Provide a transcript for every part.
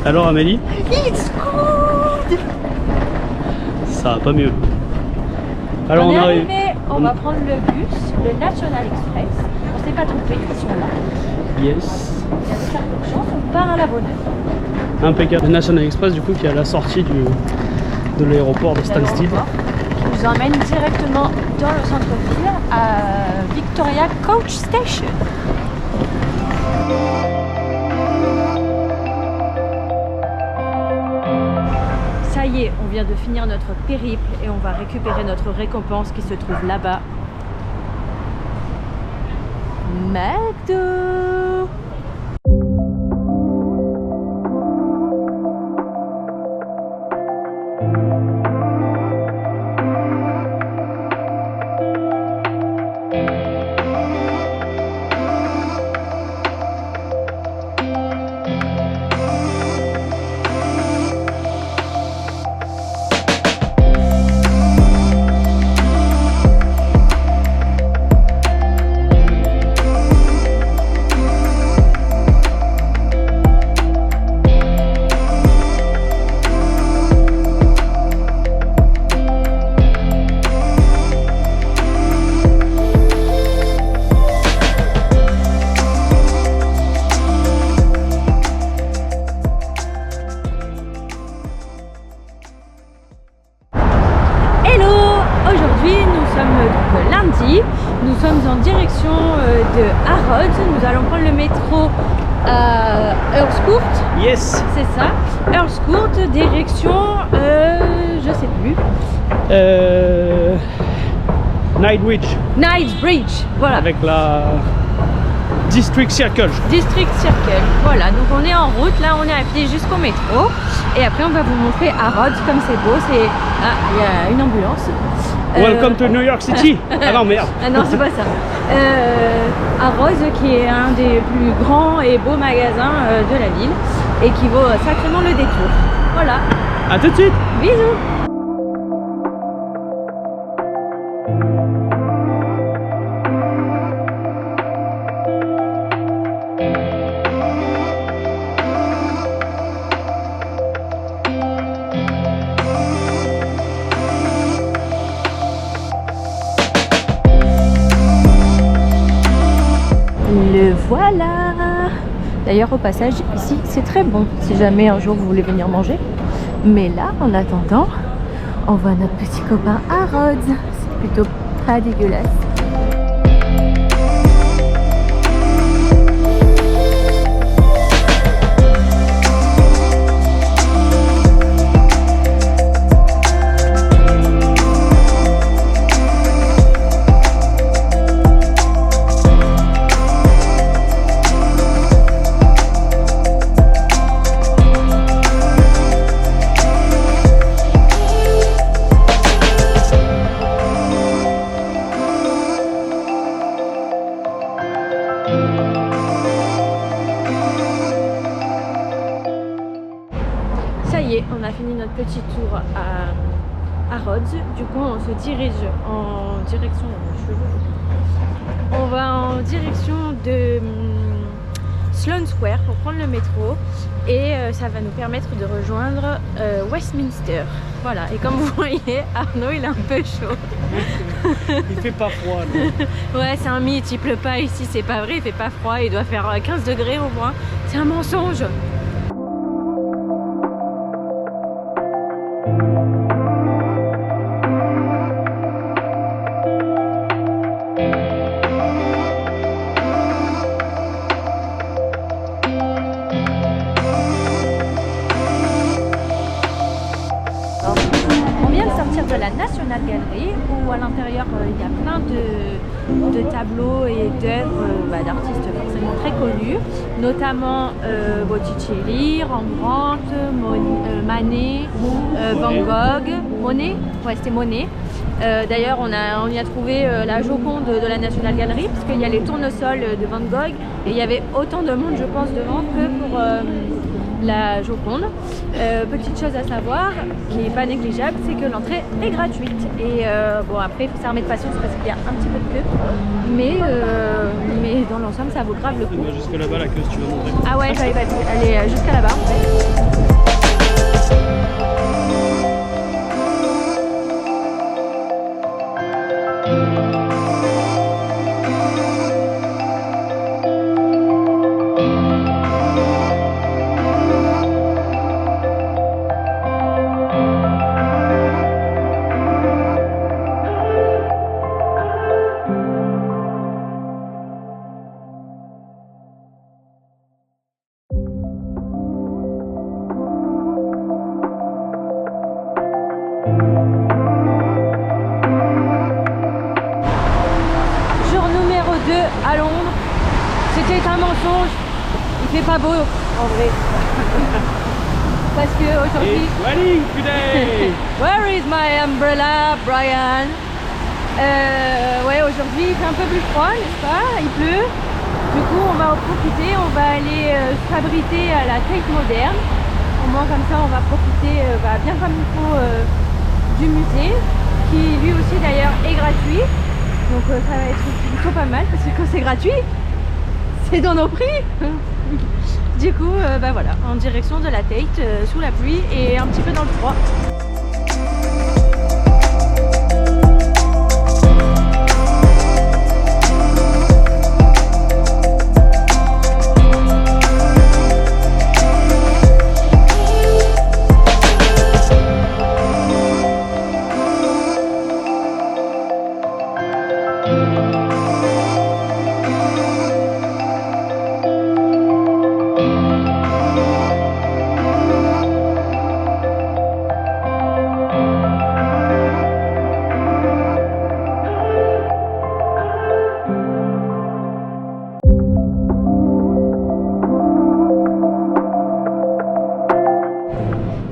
Alors Amélie? It's good. Ça va pas mieux. Alors on est arrive. arrivé, on va prendre le bus, le National Express. On s'est pas trompé, ils sont là. Yes. Et avec un peu de chance, on part à la bonne heure. Impeccable. Le National Express du coup qui est à la sortie de l'aéroport de Stansted. Qui nous emmène directement dans le centre-ville à Victoria Coach Station. Ça y est, on vient de finir notre périple et on va récupérer notre récompense qui se trouve là-bas. McDo. Nous sommes en direction de Harrods. Nous allons prendre le métro à Earls Court. Yes. C'est ça. Earls Court, direction, je sais plus. Knightsbridge. Voilà. Avec la District Circle. District Circle. Voilà. Donc on est en route. Là, on est à pied jusqu'au métro. Et après, on va vous montrer Harrods comme c'est beau. C'est il y a une ambulance. Welcome to New York City. Ah non, merde. Ah non, c'est pas ça. Harrods, qui est un des plus grands et beaux magasins de la ville et qui vaut sacrément le détour. Voilà. À tout de suite. Bisous. Le voilà. D'ailleurs au passage ici c'est très bon si jamais un jour vous voulez venir manger. Mais là en attendant on voit notre petit copain Harrods. C'est plutôt pas dégueulasse. Ça y est, on a fini notre petit tour à Harrods. Du coup, on se dirige en direction. On va en direction de Sloane Square pour prendre le métro et ça va nous permettre de rejoindre Westminster. Voilà, et comme vous voyez, Arnaud il est un peu chaud. Il fait pas froid. Non. Ouais, c'est un mythe, il pleut pas ici, c'est pas vrai, il fait pas froid, il doit faire 15 degrés au moins. C'est un mensonge. National Gallery où à l'intérieur il y a plein de tableaux et d'œuvres d'artistes forcément très connus, notamment Botticelli, Rembrandt, Manet, Van Gogh, Monet, ouais c'était Monet. D'ailleurs on y a trouvé la Joconde de la National Gallery parce qu'il y a les tournesols de Van Gogh et il y avait autant de monde je pense devant que pour la Joconde. Petite chose à savoir qui n'est pas négligeable, c'est que l'entrée est gratuite et bon après il faut s'armer de patience parce qu'il y a un petit peu de queue mais dans l'ensemble ça vaut grave le coup. Jusque là-bas la queue si tu veux montrer. Ah ouais j'allais aller jusqu'à là-bas en fait. À Londres, c'était un mensonge, il fait pas beau en vrai. Parce que aujourd'hui. Where is my umbrella, Brian? Ouais, aujourd'hui il fait un peu plus froid, n'est-ce pas? Il pleut. Du coup, on va en profiter, on va aller s'abriter à la Tate moderne. Au moins, comme ça, on va profiter bien comme il faut du musée, qui lui aussi d'ailleurs est gratuit. Donc ça va être plutôt pas mal parce que quand c'est gratuit, c'est dans nos prix. Du coup, voilà, en direction de la Tate, sous la pluie et un petit peu dans le froid.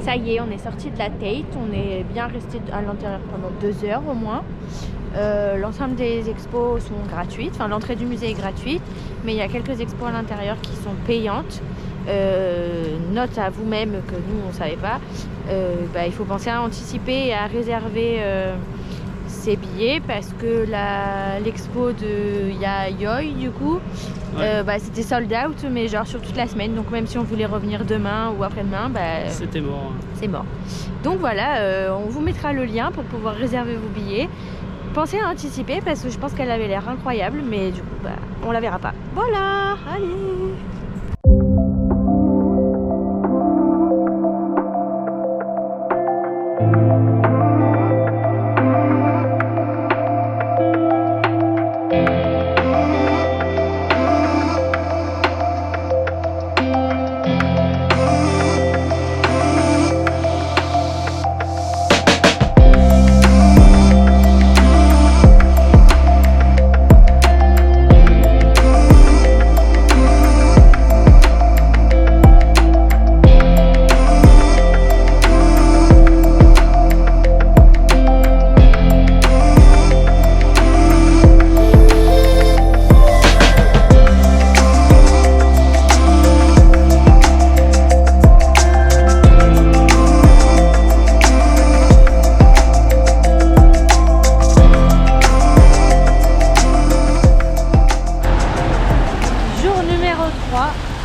Ça y est, on est sorti de la Tate, on est bien resté à l'intérieur pendant 2 heures au moins. L'ensemble des expos sont gratuites, enfin l'entrée du musée est gratuite, mais il y a quelques expos à l'intérieur qui sont payantes. Note à vous-même que nous on ne savait pas, il faut penser à anticiper et à réserver ses billets parce que l'expo de Yayoi du coup c'était sold out mais genre sur toute la semaine, donc même si on voulait revenir demain ou après-demain c'était mort. C'est mort. Donc voilà, on vous mettra le lien pour pouvoir réserver vos billets. Pensez à anticiper parce que je pense qu'elle avait l'air incroyable mais du coup on la verra pas. Voilà, allez.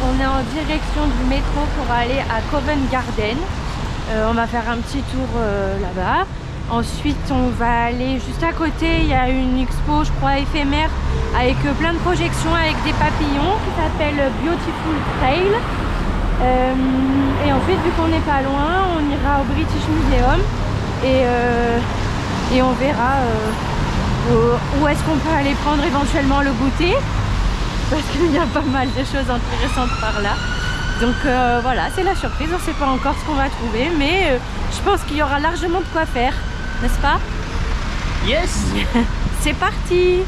On est en direction du métro pour aller à Covent Garden. On va faire un petit tour là-bas. Ensuite on va aller juste à côté, il y a une expo je crois éphémère avec plein de projections avec des papillons qui s'appelle Beautiful Trail. Et ensuite vu qu'on n'est pas loin, on ira au British Museum et on verra où est-ce qu'on peut aller prendre éventuellement le goûter. Parce qu'il y a pas mal de choses intéressantes par là. Donc voilà, c'est la surprise, on ne sait pas encore ce qu'on va trouver, mais je pense qu'il y aura largement de quoi faire, n'est-ce pas? Yes. C'est parti.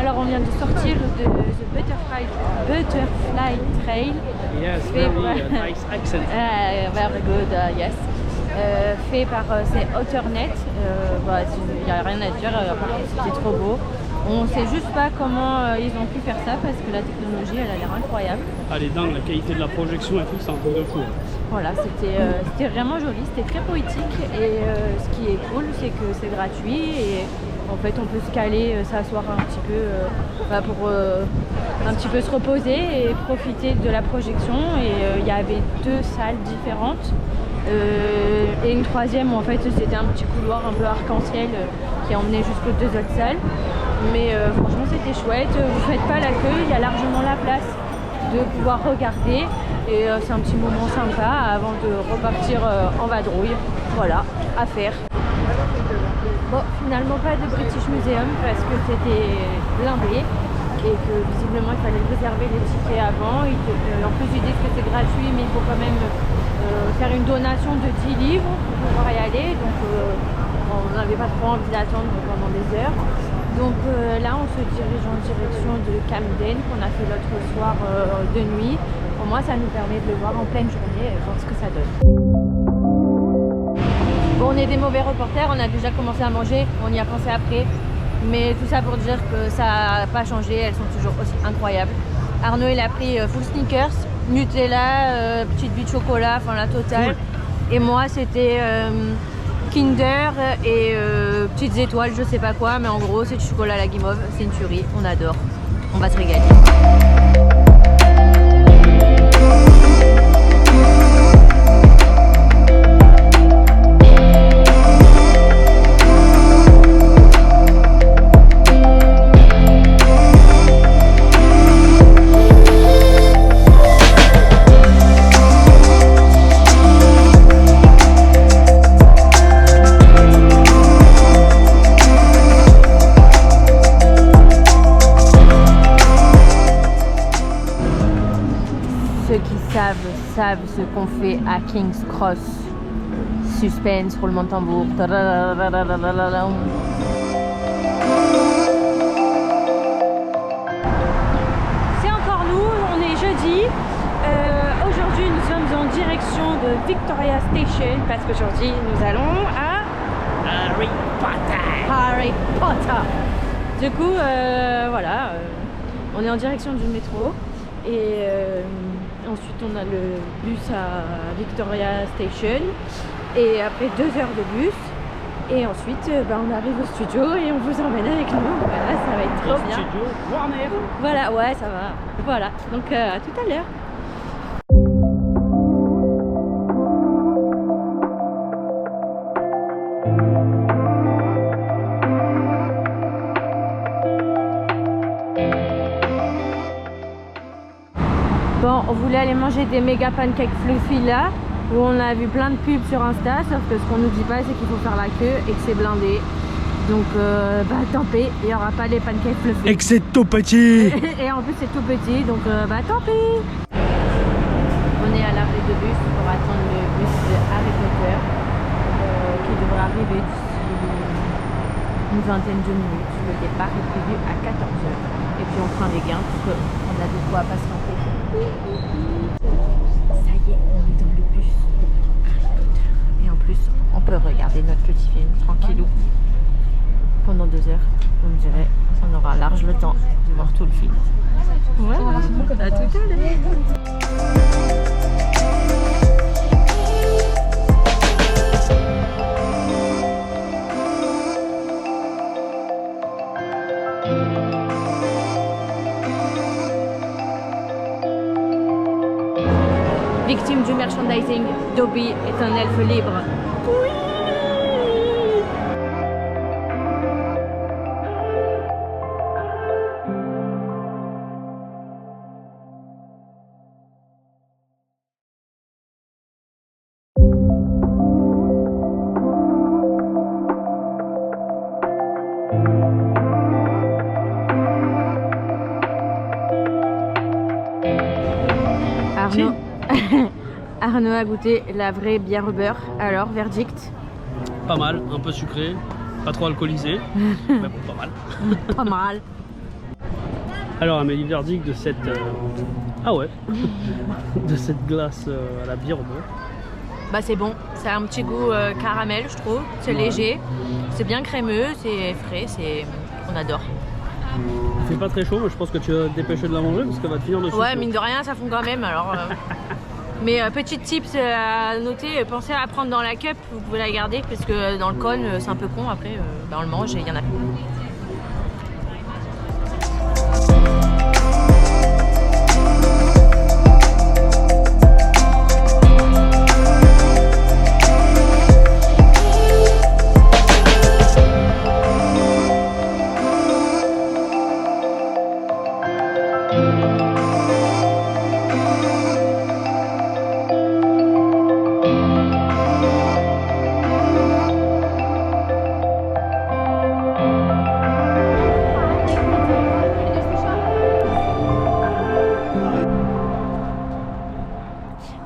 Alors on vient de sortir de The Butterfly Trail. Yes, fait very par- nice accent. Very good, yes. Fait par c'est Otternet. Il n'y a rien à dire, c'était trop beau. On sait juste pas comment ils ont pu faire ça parce que la technologie elle a l'air incroyable. Ah, les dents, la qualité de la projection et tout, c'est un truc de fou. Voilà, c'était vraiment joli, c'était très poétique et ce qui est cool c'est que c'est gratuit et en fait on peut se caler, s'asseoir un petit peu pour un petit peu se reposer et profiter de la projection et il y avait 2 salles différentes et une troisième où en fait c'était un petit couloir un peu arc-en-ciel qui emmenait jusqu'aux 2 autres salles mais franchement c'était chouette, vous faites pas la queue, il y a largement la place de pouvoir regarder et c'est un petit moment sympa avant de repartir en vadrouille. Voilà, à faire. Bon, finalement pas de British Museum parce que c'était blindé et que visiblement il fallait réserver les tickets avant. En plus ils disent que c'est gratuit mais il faut quand même faire une donation de 10 livres pour pouvoir y aller. Donc on n'avait pas trop envie d'attendre pendant des heures. Donc là on se dirige en direction de Camden qu'on a fait l'autre soir de nuit. Pour moi ça nous permet de le voir en pleine journée et voir ce que ça donne. Bon, on est des mauvais reporters, on a déjà commencé à manger, on y a pensé après. Mais tout ça pour dire que ça n'a pas changé, elles sont toujours aussi incroyables. Arnaud il a pris full sneakers, Nutella, petite bite chocolat, enfin la totale. Cool. Et moi c'était Kinder et petites étoiles, je sais pas quoi, mais en gros c'est du chocolat à la guimauve, c'est une tuerie, on adore, on va se régaler. Savent ce qu'on fait à King's Cross. Suspense, roulement de tambour. C'est encore nous, on est jeudi. Aujourd'hui nous sommes en direction de Victoria Station parce qu'aujourd'hui nous allons à Harry Potter. Harry Potter. Du coup, voilà, on est en direction du métro et ensuite on a le bus à Victoria Station et après 2 heures de bus et ensuite on arrive au studio et on vous emmène avec nous. Voilà, ça va être trop bien. Studio Warner. Voilà, ouais, ça va. Voilà, donc à tout à l'heure. Bon, on voulait aller manger des méga pancakes fluffy là, où on a vu plein de pubs sur Insta, sauf que ce qu'on nous dit pas, c'est qu'il faut faire la queue et que c'est blindé. Donc bah tant pis, il n'y aura pas les pancakes fluffy. Et que c'est tout petit. Et en plus c'est tout petit, donc bah tant pis. On est à l'arrêt de bus pour attendre le bus de Harry Potter qui devrait arriver d'ici une vingtaine de minutes. Le départ est prévu à 14h. Et puis on prend des gains parce qu'on a de quoi patienter. Ça y est, on est dans le bus pour Harry Potter. Et en plus, on peut regarder notre petit film tranquillou. Pendant 2 heures, on me dirait, on aura large le temps de voir tout le film. Voilà, à tout à l'heure. Victime du merchandising, Dobby est un elfe libre. Oui. Arnaud. Arnaud a goûté la vraie bière au beurre. Alors, verdict? Pas mal, un peu sucré, pas trop alcoolisé, mais bon, pas mal. Pas mal. Alors, Amélie, verdict de cette... Ah ouais, de cette glace à la bière au beurre. Bah c'est bon, ça a un petit goût caramel je trouve, c'est léger, c'est bien crémeux, c'est frais, on adore. Il fait pas très chaud, mais je pense que tu vas te dépêcher de la manger parce qu'elle va te finir dessus. Ouais, mine de rien ça fond quand même alors... Mais petite tips à noter, pensez à la prendre dans la cup, vous pouvez la garder parce que dans le cône c'est un peu con, après bah, on le mange et il y en a plus.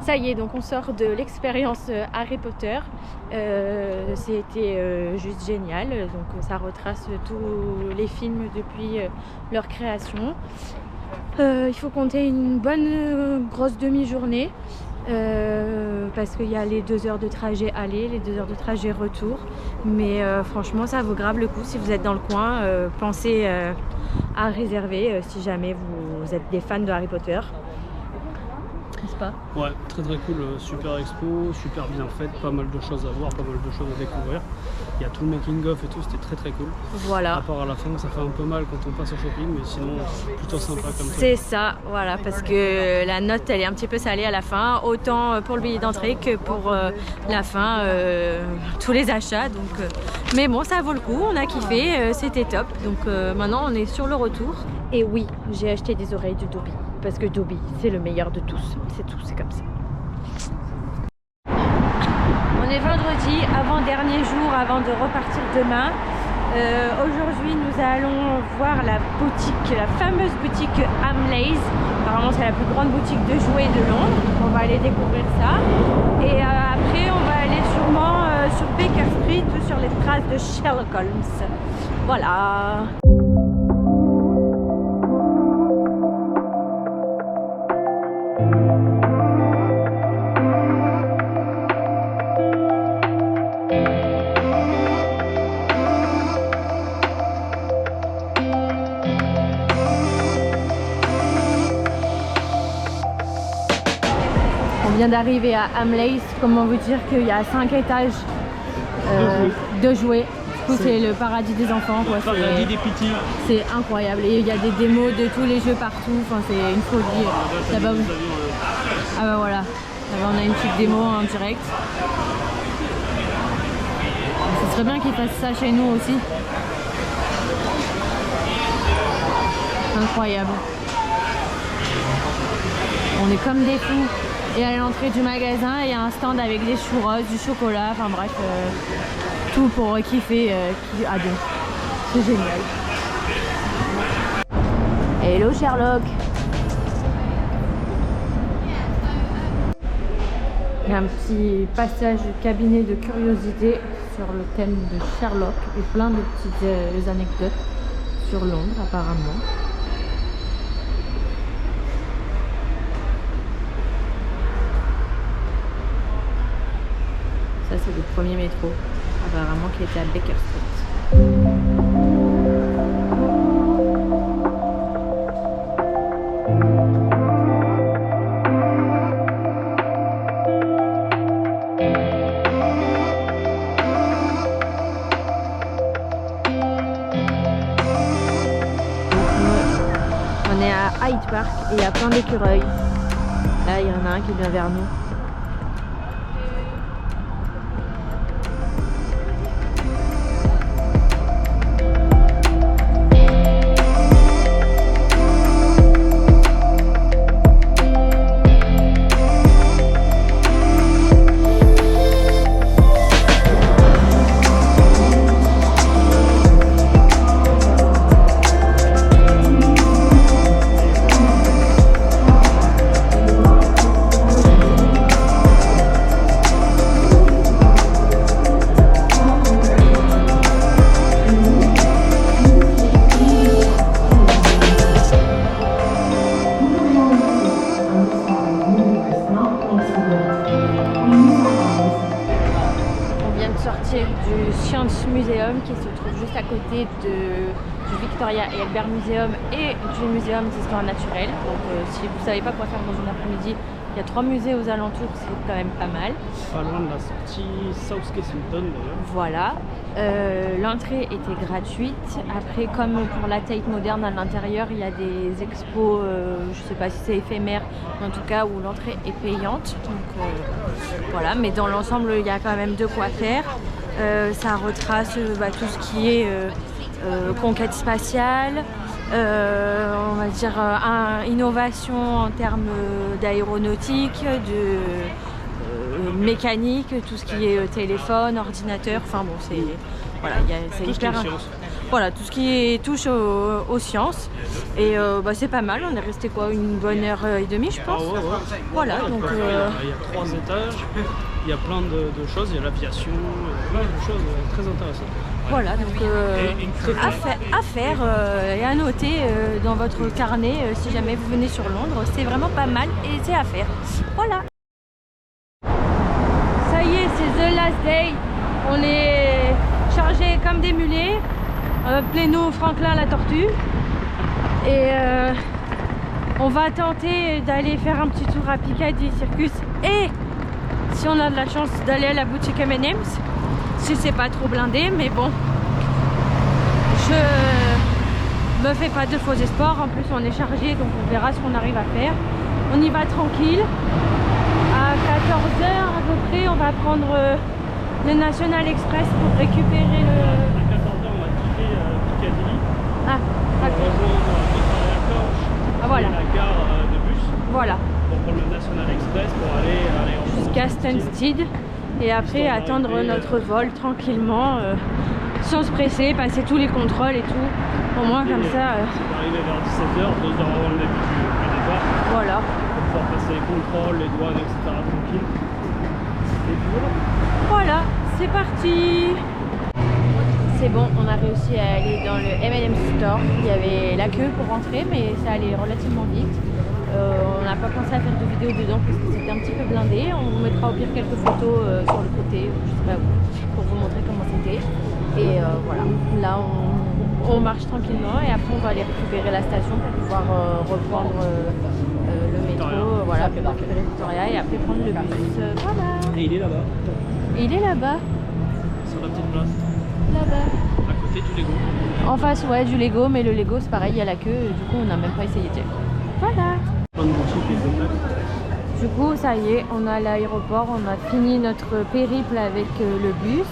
Ça y est, donc on sort de l'expérience Harry Potter. C'était juste génial. Donc ça retrace tous les films depuis leur création. Il faut compter une bonne grosse demi-journée parce qu'il y a les 2 heures de trajet aller, les 2 heures de trajet retour. Mais franchement, ça vaut grave le coup. Si vous êtes dans le coin, pensez à réserver si jamais vous êtes des fans de Harry Potter. Pas. Ouais, très très cool, super expo, super bien faite, pas mal de choses à voir, pas mal de choses à découvrir. Il y a tout le making of et tout, c'était très très cool. Voilà. À part à la fin, ça fait un peu mal quand on passe au shopping, mais sinon plutôt sympa comme ça. C'est ça, voilà, parce que la note elle est un petit peu salée à la fin, autant pour le billet d'entrée que pour la fin, tous les achats. Donc, mais bon, ça vaut le coup, on a kiffé, c'était top. Donc maintenant on est sur le retour. Et oui, j'ai acheté des oreilles de Dobby. Parce que Dobby, c'est le meilleur de tous. C'est tout, c'est comme ça. On est vendredi, avant-dernier jour, avant de repartir demain. Aujourd'hui, nous allons voir la boutique, la fameuse boutique Hamleys. Apparemment, c'est la plus grande boutique de jouets de Londres. On va aller découvrir ça. Et après, on va aller sûrement sur Baker Street, sur les traces de Sherlock Holmes. Voilà. On vient d'arriver à Hamleys. Comment vous dire qu'il y a 5 étages de jouets. Du coup, c'est le paradis des enfants. Le paradis des petits. C'est incroyable. Et il y a des démos de tous les jeux partout. Enfin, c'est une folie. Là-bas, ah bah voilà. Là-bas, on a une petite démo en direct. Ce serait bien qu'ils fassent ça chez nous aussi. Incroyable. On est comme des fous. Et à l'entrée du magasin, il y a un stand avec des churros, du chocolat, enfin bref, tout pour kiffer à deux. C'est génial. Hello Sherlock. Il y a un petit passage cabinet de curiosité sur le thème de Sherlock et plein de petites anecdotes sur Londres apparemment. Ça c'est le premier métro apparemment qui était à Baker Street. On est à Hyde Park et il y a plein d'écureuils. Là il y en a un qui vient vers nous. Du Science Museum qui se trouve juste à côté du Victoria et Albert Museum et du Muséum d'Histoire Naturelle. Donc si vous ne savez pas quoi faire dans une après-midi, il y a 3 musées aux alentours, c'est quand même pas mal. Pas loin de la sortie South Kensington d'ailleurs. Voilà. L'entrée était gratuite. Après, comme pour la Tate moderne à l'intérieur, il y a des expos, je sais pas si c'est éphémère, en tout cas où l'entrée est payante. Donc voilà, mais dans l'ensemble, il y a quand même de quoi faire. Ça retrace tout ce qui est conquête spatiale, on va dire innovation en termes d'aéronautique, de mécanique, tout ce qui est téléphone, ordinateur, enfin bon c'est voilà, c'est hyper voilà, tout ce qui touche aux sciences et c'est pas mal, on est resté quoi, une bonne heure et demie je pense. Ah ouais. Voilà, donc il y a 3 étages, il y a plein de choses, il y a l'aviation, plein de choses très intéressantes. Voilà, donc à faire et à noter dans votre carnet si jamais vous venez sur Londres, c'est vraiment pas mal et c'est à faire. Voilà. Ça y est, c'est the last day. On est chargé comme des mulets, pléno Franklin la tortue. Et on va tenter d'aller faire un petit tour à Piccadilly Circus et si on a de la chance d'aller à la boutique M&M's. Si c'est pas trop blindé, mais bon, je me fais pas de faux espoirs. En plus, on est chargé, donc on verra ce qu'on arrive à faire. On y va tranquille. À 14h à peu près, on va prendre le National Express pour récupérer le... À 14h, on va quitter Piccadilly. Ah, pour rejoindre Victoria Coach, voilà. La gare de bus. Voilà. Pour prendre le National Express pour aller à l'aéroport. Jusqu'à Stansted. Et après attendre notre vol tranquillement, sans se presser, passer tous les contrôles et tout. Au moins comme ça. C'est arrivé vers 17h, 2 heures avant le départ. Voilà. Pour pouvoir passer les contrôles, les douanes, etc. tranquille. Et puis voilà. Voilà, c'est parti. C'est bon, on a réussi à aller dans le M&M Store. Il y avait la queue pour rentrer, mais ça allait relativement vite. On n'a pas pensé à faire de vidéo dedans parce que c'était un petit peu blindé. On mettra au pire quelques photos sur le côté, je sais pas où, pour vous montrer comment c'était. Et voilà, là on marche tranquillement et après on va aller récupérer la station pour pouvoir reprendre le métro, voilà, récupérer Victoria et après prendre le bus. Voilà. Et il est là-bas. Et il est là-bas. Sur la petite place. Là-bas. À côté du Lego. En face, ouais, du Lego, mais le Lego c'est pareil, il y a la queue, du coup on n'a même pas essayé de. Voilà. Plein de boutiques et de... Du coup, ça y est, on est à l'aéroport, on a fini notre périple avec le bus.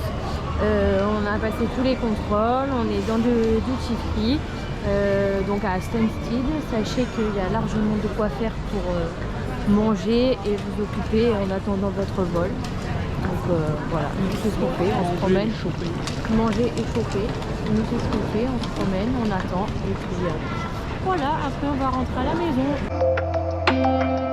On a passé tous les contrôles, on est dans le duty free, donc à Stansted. Sachez qu'il y a largement de quoi faire pour manger et vous occuper en attendant votre vol. Donc voilà, nous c'est ce qu'on fait, on se promène, manger et chauffer. Nous c'est ce qu'on fait, on se promène, on attend et puis voilà, après on va rentrer à la maison.